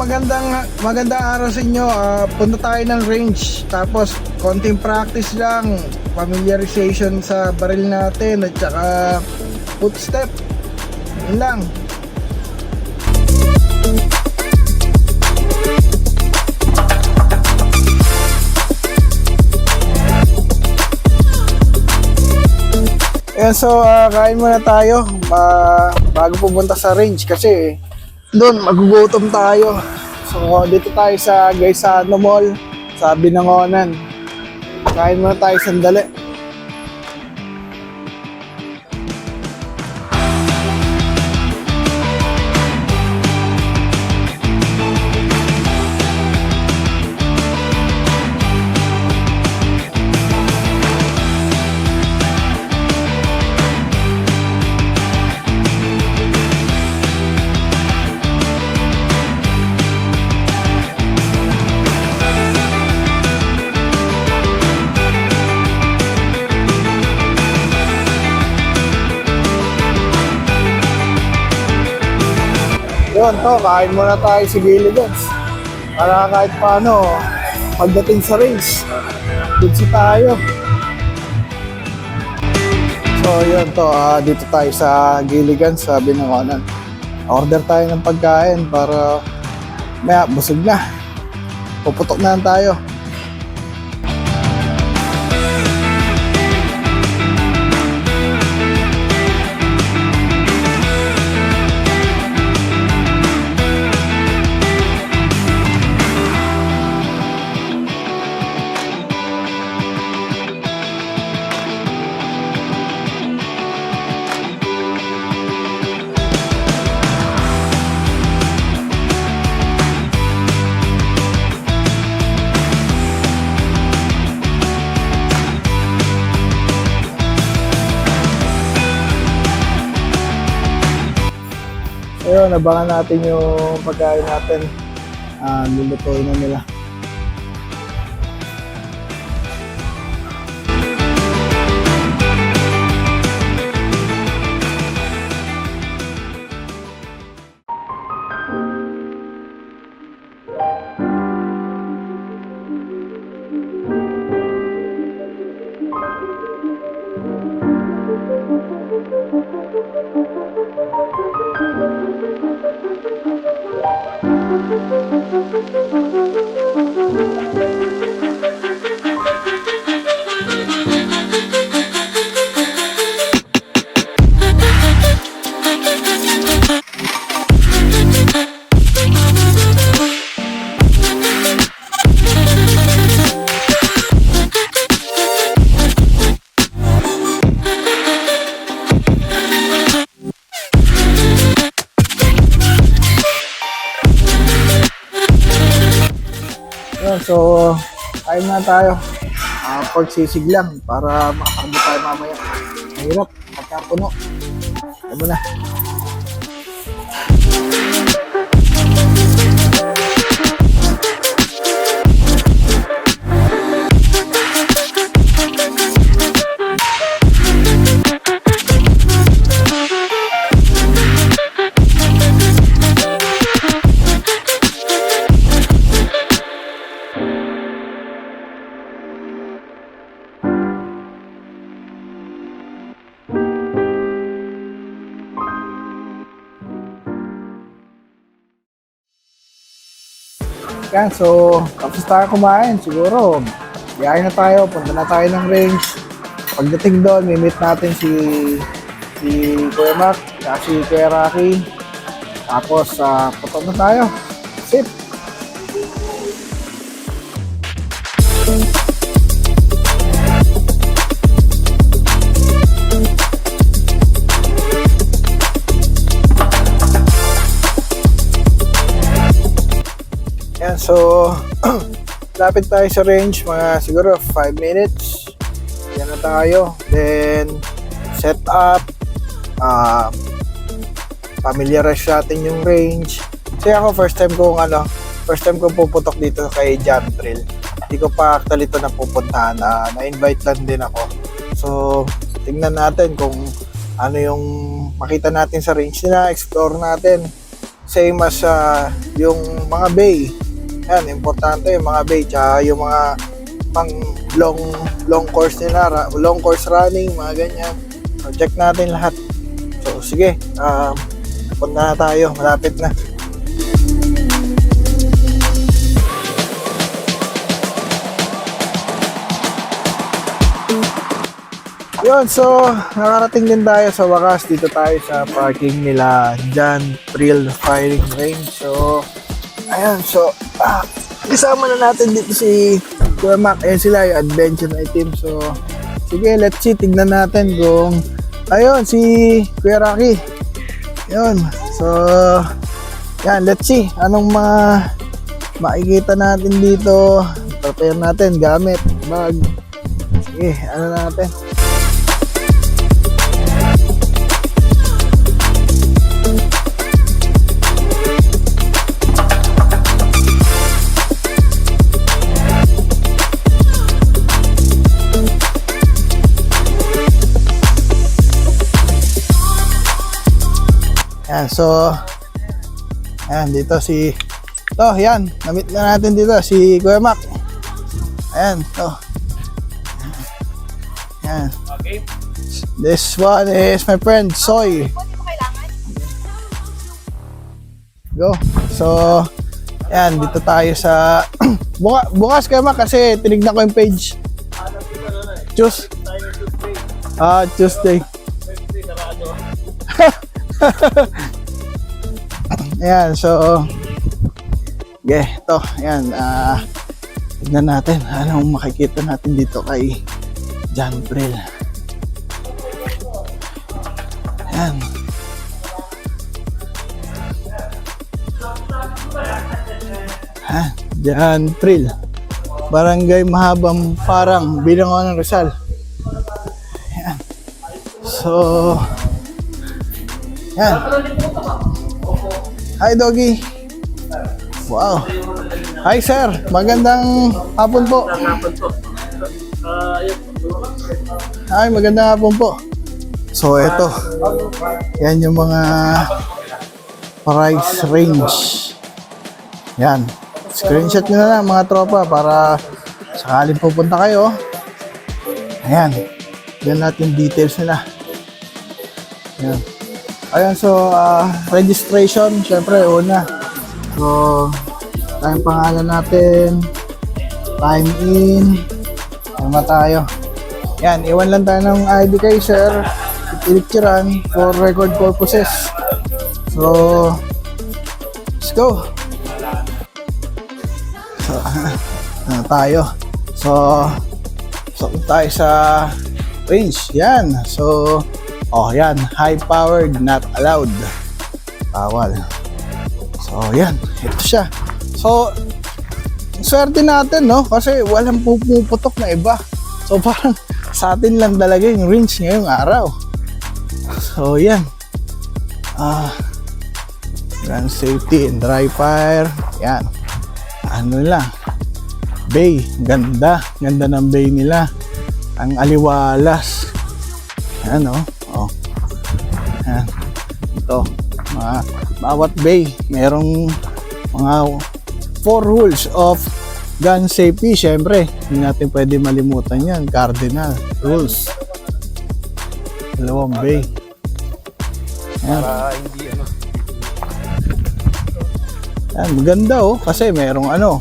magandang araw sa inyo. Punta tayo ng range. Tapos konting practice lang, familiarization sa baril natin at saka footstep. Yun lang. Ayan, so kain muna tayo bago pumunta sa range kasi doon magugutom tayo. So dito tayo sa Gaisano Mall sa Binangonan. Kain muna tayo sandali. Yun to, kain muna tayo sa Gilligan's para kahit paano pagdating sa range dito tayo. So yun to, dito tayo sa Gilligan's sa Binangonan. Order tayo ng pagkain para maya busog na, puputok na tayo. Ayun, abangan natin yung pagkain natin. Lulutuin na nila. So, kain na tayo. Pagsisig lang para makakabot tayo mamaya. Mahirap, pagkapuno. Ano na. Yan, so tapos tayo kumain, siguro biyahe na tayo, punta na tayo ng range. Pagdating doon, may meet natin si Kuya Mac, si Kuya Rocky. Tapos putok na tayo. Sip! Yan, so lapit tayo sa range, mga siguro 5 minutes. Yan na tayo. Then set up, familiarize natin yung range. Kasi ako first time kong puputok dito kay Jam Trail. Hindi ko pa actually ito napupuntahan. Na-invite lang din ako. So tingnan natin kung ano yung makita natin sa range nila, explore natin. same as yung mga bay. Yan, importante yung mga bay, tsaka yung mga pang long course nila, long course running, mga ganyan. So, check natin lahat. So, sige, punta na tayo, malapit na. Yun, so nakarating din tayo sa wakas. Dito tayo sa parking nila John Thrill Firing Range. So ayan, so kasama na natin dito si Kuya Mac. Ayan sila, yung adventure na team. So sige, let's see, tignan natin kung ayun, si Kuya Rocky. Yun, so yan, let's see anong makikita natin dito. Prepare natin, gamit, bag. Sige, ano natin. Yan, so ayan, dito si yan, na-meet na natin dito si Kuya Mac. Ayan, yan. Okay. This one is my friend Soy. Go. So ayan, dito tayo sa bukas Kuya Mac kasi tinignan ko yung page. Tuesday. Ayan, so ito, ayan, tignan natin anong makikita natin dito kay John Thrill. Ayan. John Thrill, Barangay Mahabang Parang, Bilangon ng Rizal. Ayan. So yan. Hi, Doggy. Wow. Hi, sir. Magandang hapon po. Hi, magandang hapon po. So, ito. Yan yung mga price range. Yan. Screenshot nyo na lang mga tropa para sakaling pupunta kayo. Ayan. Yan natin details nila. Yan. Ayan, so registration, syempre una. So tayong pangalan natin, time in, tama tayo. Yan, iwan lang tayo ng ID kay sir, pinicturean for record purposes. So let's go. So tayo. So tayo sa range. Yan. So yan, high-powered, not allowed. Bawal. So, yan. Ito siya. So, swerte natin, no? Kasi walang pumuputok na iba. So, parang sa atin lang talaga yung range ngayong araw. So, yan. Gun safety and dry fire. Yan. Ano lang. Bay. Ganda. Ganda ng bay nila. Ang aliwalas. Ano? Ayan. Ito, bawat bay merong mga 4 rules of gun safety. Syempre, hindi natin pwede malimutan yan. Cardinal rules. 2 bay. Ayan. Ayan, maganda kasi merong merong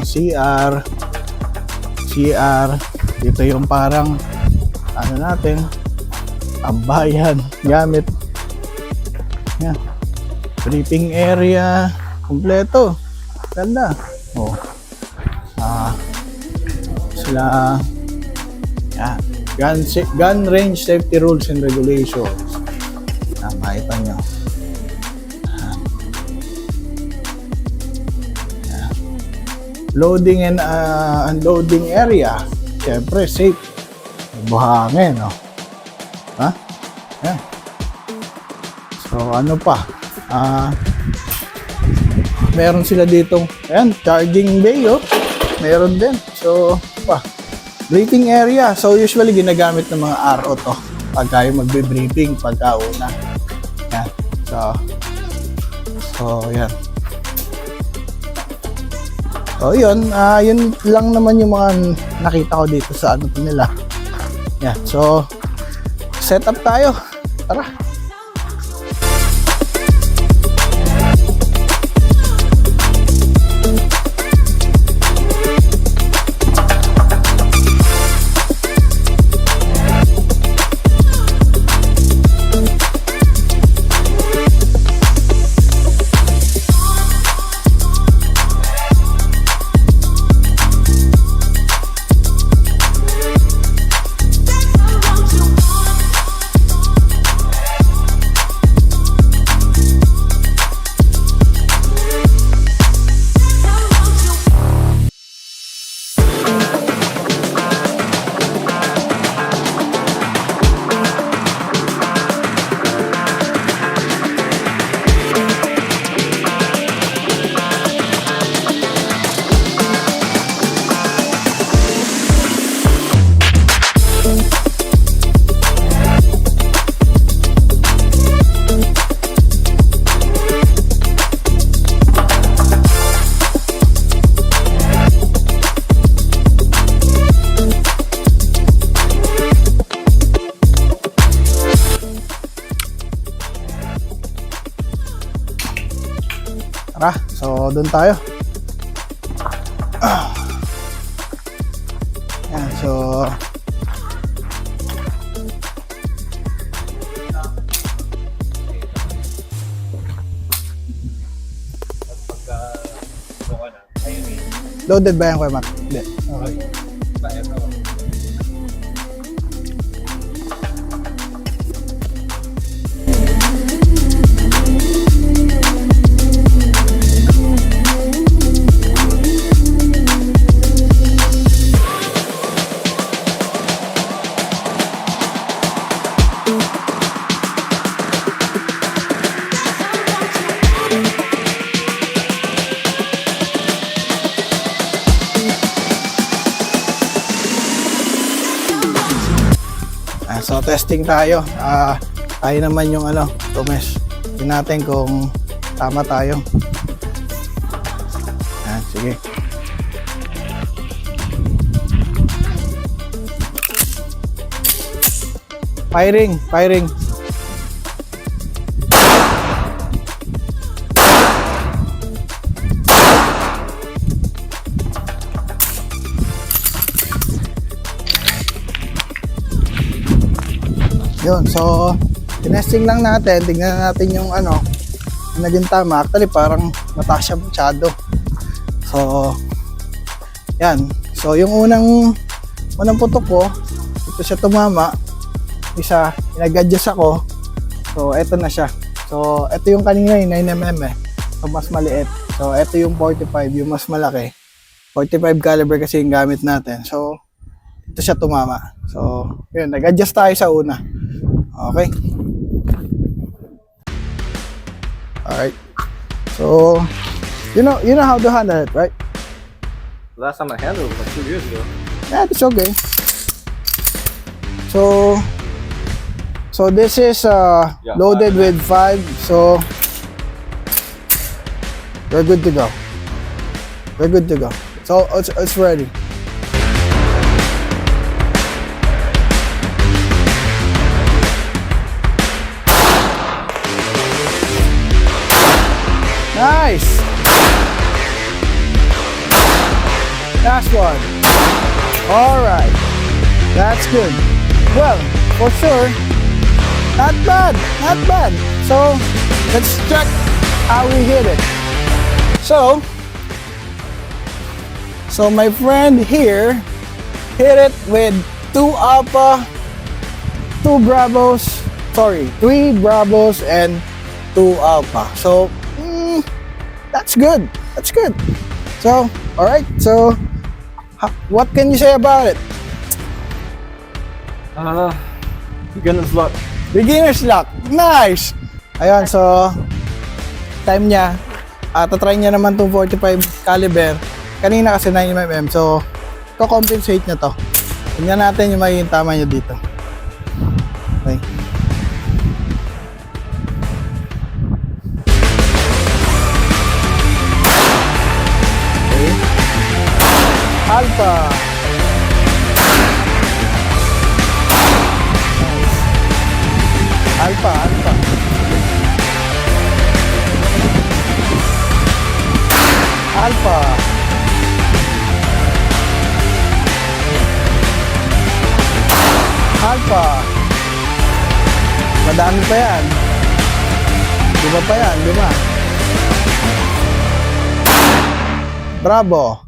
CR. Dito yung parang natin, tambayan, gamit. Yan. Briefing area, kompleto. Ganda. Sila, yan. Gun range safety rules and regulations. Makita nyo. Yan. Loading and unloading area. Siyempre, safe. Buhangin, Yan. So, ano pa? Meron sila ditong, ayan, charging bay, meron din. So, briefing area. So, usually ginagamit ng mga RO to pag kayo magbe-briefing pagkauna. Yan. So, So, yan. So, yun. Yun lang naman yung mga nakita ko dito sa ano po nila. Yan. So, set up tayo. Tara. Tara, so doon tayo. Yan, so loaded ba yan, Kuya Mac? Hindi. Okay. So testing tayo. Tayo naman yung ano, tumes. Tingnan natin kung tama tayo. Sige. Firing. Yun, so tinesting lang natin, tingnan natin yung ano, naging tama. Actually parang mataas siya masyado. So yan, so yung unang putok ko, ito siya tumama. Isa, nag-adjust ako. So eto na siya. So ito yung kanina yung 9mm so mas maliit. So ito yung 45, yung mas malaki. 45 caliber kasi yung gamit natin. So ito siya tumama. So yun, nag-adjust tayo sa una. Okay. Alright. So, you know how to handle it, right? Last time I handled it was like 2 years ago. Yeah, it's okay. So this is loaded with 5. So we're good to go. So it's ready. Nice! Last one. Alright. That's good. Well, for sure, not bad. So, let's check how we hit it. So my friend here hit it with 2 Alpha, 3 Bravos, and 2 Alpha. So, that's good. So, alright. So, what can you say about it? Beginner's luck. Nice! Ayun, so, time niya. Tatry niya naman itong 45 caliber. Kanina kasi 9mm. So, ko-compensate niya to. Tingnan natin yung magiging tama niya dito. Okay. Alpha. Alpha, Alpha. Alpha. Alpha. Madami pa yan. Lima pa yan, lima. Bravo.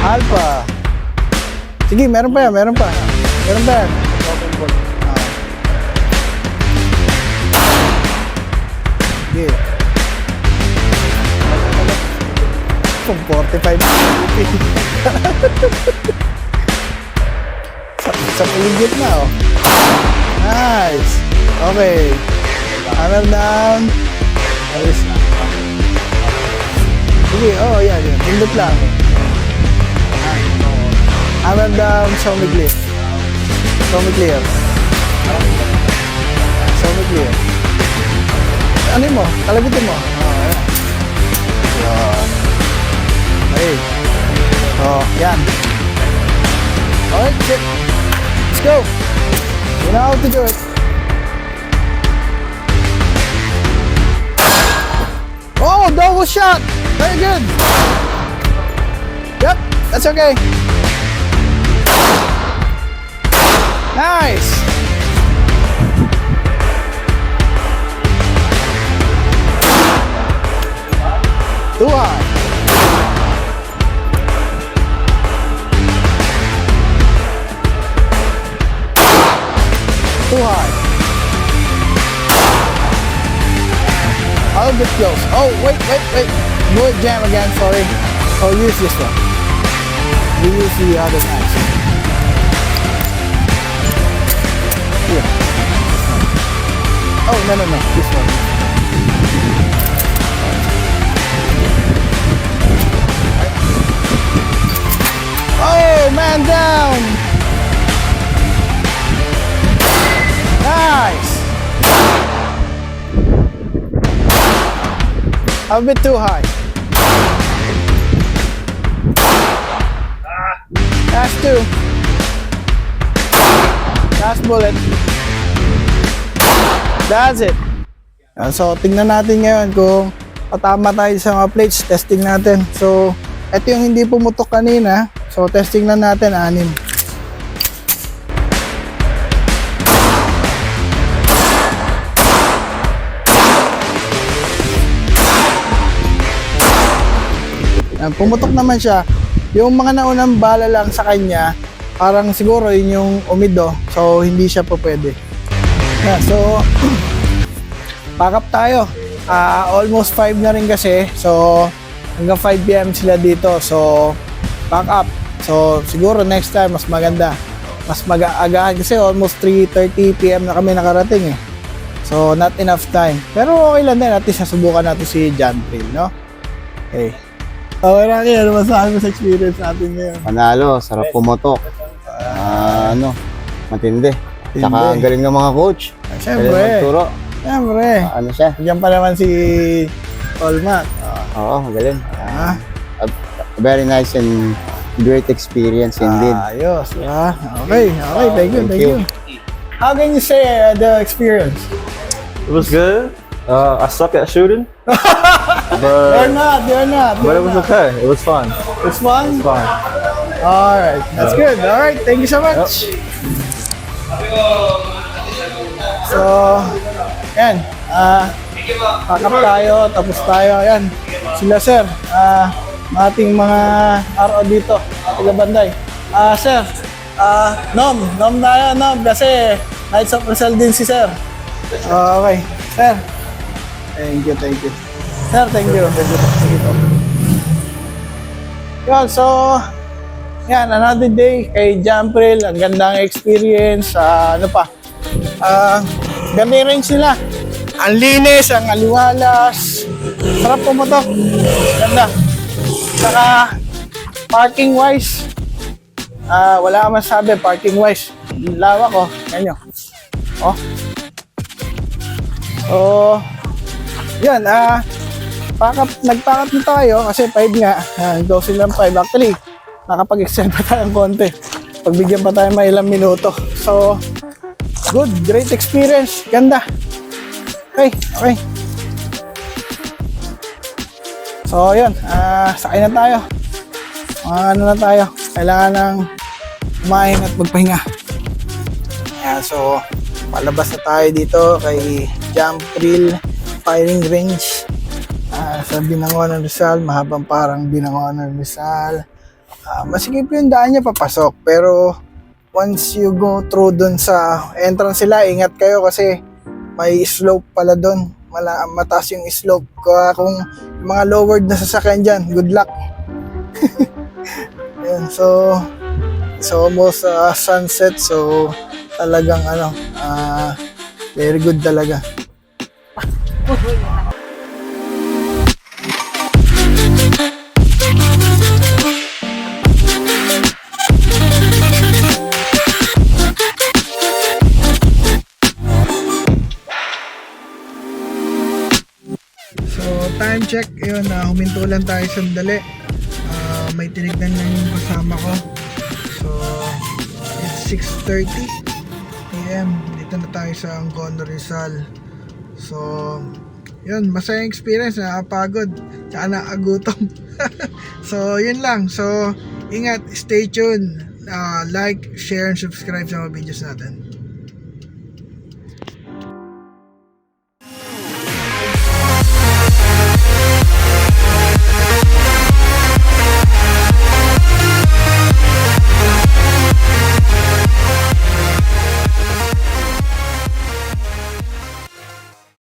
Alpha. Sige, meron pa yan, meron pa. Meron pa yan. Sige. Kung 45 sa paligid na, oh. Nice. Okay. Hammer down. Ayos na. Sige, oh, yan, yan. Pindot lang. Hammer down, show me clear. Show me clear. Show me clear. Ano mo? Kalabitin mo. Ayan. Yan. Okay. Oh, yan. Alright, shit. Let's go. You know how to do it. Oh, double shot. Very good. Yep, that's okay. Nice. Too high. Too high. A little bit close. Oh, wait. Go jam again, sorry. Oh, use this one. We use the other knife. Here. Oh, no. This one. Oh, man down. Nice. A bit too high. Last two. Last bullet. That's it. So, tingnan natin ngayon kung patama tayo sa mga plates. Testing natin. So, ito yung hindi pumutok kanina. So, testing na natin, 6. Pumutok naman siya. Yung mga naunang bala lang sa kanya, parang siguro yun yung umido. So, hindi siya po pwede. Yeah, so, pack up tayo. Almost 5 na rin kasi. So, hanggang 5 PM sila dito. So, pack up. So, siguro next time, mas maganda. Mas mag-aagahan kasi almost 3:30 PM na kami nakarating eh. So, not enough time. Pero okay lang din. At least nasubukan natin si John Trail, no? Okay. Okay na kayo, ano masasabi mo sa experience natin ngayon? Panalo, sarap pumotok. Matindi. Tsaka ang galing ng mga coach. Siyempre. Galing magturo. Siyempre. Ano siya? Diyan pa naman si Olmat. Oo, magaling. Very nice and great experience indeed. Ayos. Okay, thank you. How can you say the experience? It was good. I suck at shooting. You're not. But it was okay. It was fun. It's fun? Fun. Alright, that's good. Alright, thank you so much. So, yan. Pack up tayo, tapos tayo. Yan, sila sir. Ating mga RO dito, taga Banday. Sir, Nom tayo, Nom. Kasi Knights of Rizal din si sir. Okay, sir. Thank you. Sir, thank you. Yan, so, yan, another day kay Jampril. Ang gandang experience. Ganda yung range nila. Ang linis, ang aliwalas. Sarap pumotok. Ganda. Saka, parking wise, wala ka masabi, parking wise. Lawak ko. Yan nyo. Oh. So, yan, nagpakat na tayo kasi 5 nga. Go silang 5. Actually, nakapag-extend pa tayo ng konti. Pagbigyan pa tayo may ilang minuto. So, good, great experience. Ganda. Okay. So, yun, sakay na tayo. Ano na tayo? Kailangan ng kumain at magpahinga. Ayan, so, palabas na tayo dito kay Jump Thrill Firing Range. Sa Binangonan, Rizal, mahabang parang Binangonan, Rizal. Masigip yung daan niya papasok, pero once you go through dun sa entrance sila, ingat kayo kasi may slope pala dun. Mataas yung slope. Kung yung mga lowered na sasakyan dyan, good luck. Ayan, so almost sunset, so talagang very good talaga. So, time check, yun, huminto lang tayo sandali. May tinignan lang yung kasama ko. So, it's 6:30 p.m. Dito na tayo sa Angono, Rizal. So, yun, masayang experience, nakapagod, tsaka nakagutom. So, yun lang. So, ingat, stay tuned. Like, share, and subscribe sa mga videos natin.